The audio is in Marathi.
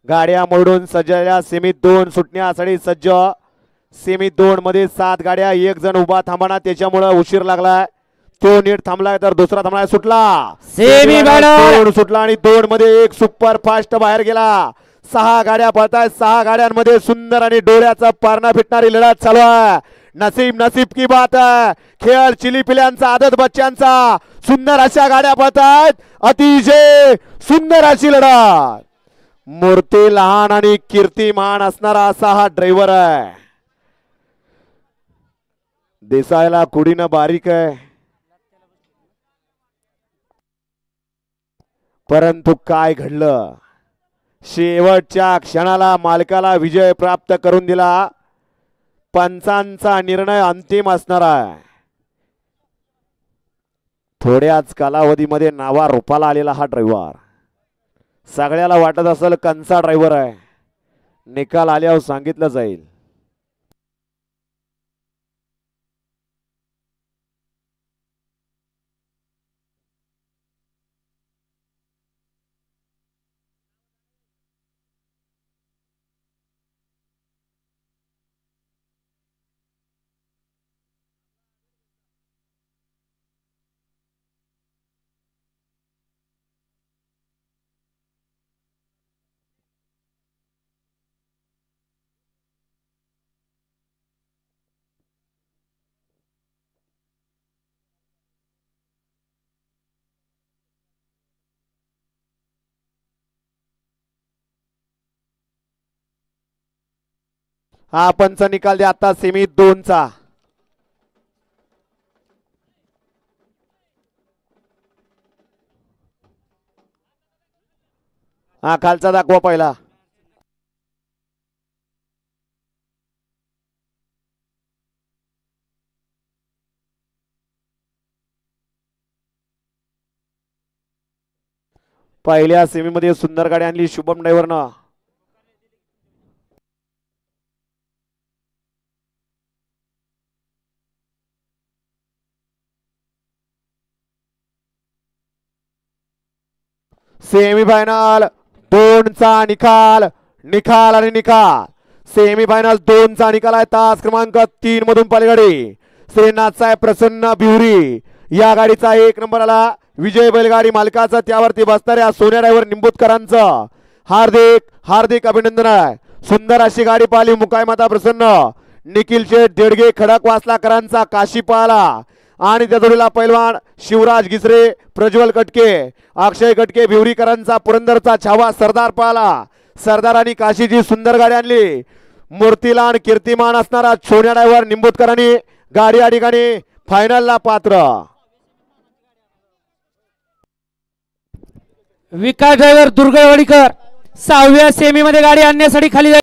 गाड्या मोडून सज्जल्या सेमी 2 सुटण्यासाठी सज्ज। सेमी 2 मध्ये 7 गाड्या, एक जण उभा थांबणार त्याच्यामुळे उशीर लागलाय, तो नीट थांबलाय तर दुसरा थांबलाय, सुटला सेमी 2 सुटला आणि 2 मध्ये एक सुपर फास्ट बाहेर गेला। 6 गाड्या पळतायत, 6 गाड्यांमध्ये सुंदर आणि डोळ्याचा पारणा फिटणारी लढत चालू आहे। नसीब नसीब की बात है, खेळ चिली पिल्यांचा आदत बच्च्यांचा, सुंदर अशा गाड्या पळतायत, अतिशय सुंदर अशी लढत। मूर्ती लहान आणि कीर्तिमान असणारा असा हा ड्रायव्हर आहे, दिसायला कुडीनं बारीक आहे परंतु काय घडलं, शेवटच्या क्षणाला मालकाला विजय प्राप्त करून दिला। पंचांचा निर्णय अंतिम असणार आहे। थोड्याच कालावधीमध्ये नावा रूपाला आलेला हा ड्रायव्हर, सगळ्याला वाटत असेल कंचा ड्रायव्हर आहे, निकाल आल्यावर सांगितलं जाईल। हा पंच निकाल द्या आता सेमी 2 चा। हा खालचा दाखवा पहिला। पहिल्या सेमी मध्ये सुंदर गाडी आणली शुभम ड्रायव्हरनं। सेमीफायनल 2 चा निकाल, निकाल आणि निकाल। सेमीफायनल 2 चा निकाल आहे, तास क्रमांक 3 मधून पलीकडे श्रीनाथसाहेब प्रसन्न बिहुरी या गाडीचा 1 नंबर आला। विजय बैलगाडी मालकाचा त्यावरती बसणाऱ्या सोन्या ड्रायव्हर निंबूतकरांचं हार्दिक हार्दिक अभिनंदन आहे। सुंदर अशी गाडी पाहिली, मुकाईमाता प्रसन्न, निखिल शेठ देडगे खडकवासलाकरांचा काशी पाहला आणि त्या जोडीला पैलवान शिवराज गिसरे, प्रज्वल कटके, अक्षय कटके भिवरीकरांचा पुरंदरचा छावा सरदार पाहला। सरदारांनी काशीची सुंदर गाडी आणली, मूर्तीला आणि कीर्तिमान असणारा सोन्या ड्रायव्हर निंबूतकरांनी गाडी या ठिकाणी फायनलला पात्र। विकास ड्रायव्हर दुर्गवाडीकर 6व्या सेमी मध्ये गाडी आणण्यासाठी खाली